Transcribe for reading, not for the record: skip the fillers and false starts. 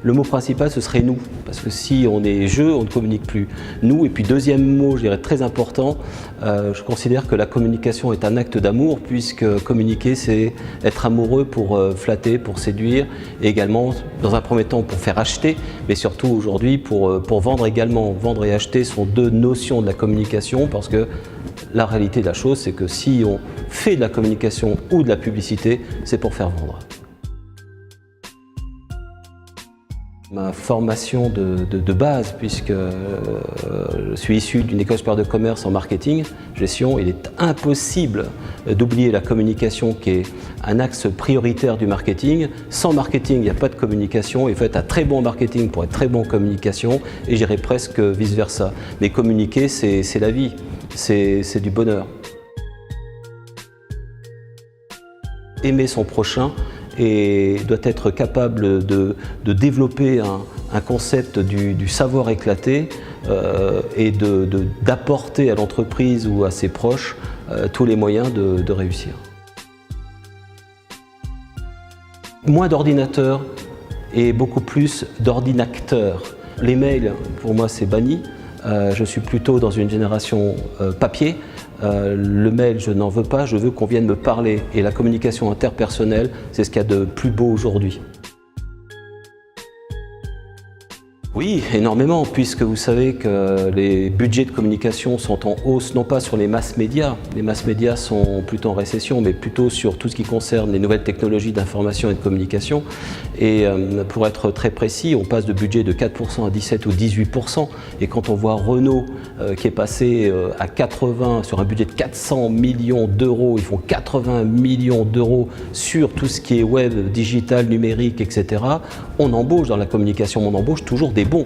le mot principal, ce serait nous. Parce que si on est jeu, on ne communique plus. Nous, et puis deuxième mot, je dirais très important, je considère que la communication est un acte d'amour, puisque communiquer, c'est être amoureux pour flatter, pour séduire, et également, dans un premier temps, pour faire acheter, mais surtout aujourd'hui, pour vendre également. Vendre et acheter sont deux notions de la communication, parce que la réalité de la chose, c'est que si on fait de la communication ou de la publicité, c'est pour faire vendre. Ma formation de base, puisque je suis issu d'une école supérieure de commerce en marketing, gestion, il est impossible d'oublier la communication qui est un axe prioritaire du marketing. Sans marketing, il n'y a pas de communication. Il faut être un très bon marketing pour être très bon en communication, et j'irais presque vice-versa. Mais communiquer, c'est la vie, c'est du bonheur. Aimer son prochain et doit être capable de développer un concept du savoir éclaté et d'apporter à l'entreprise ou à ses proches tous les moyens de réussir. Moins d'ordinateurs et beaucoup plus d'ordinacteurs. Les mails, pour moi, c'est banni. Je suis plutôt dans une génération papier. Le mail, je n'en veux pas, je veux qu'on vienne me parler. Et la communication interpersonnelle, c'est ce qu'il y a de plus beau aujourd'hui. Oui, énormément, puisque vous savez que les budgets de communication sont en hausse, non pas sur les masses médias sont plutôt en récession, mais plutôt sur tout ce qui concerne les nouvelles technologies d'information et de communication. Et pour être très précis, on passe de budget de 4% à 17 ou 18%. Et quand on voit Renault qui est passé à 80, sur un budget de 400 millions d'euros, ils font 80 millions d'euros sur tout ce qui est web, digital, numérique, etc. On embauche dans la communication, on embauche toujours des bons.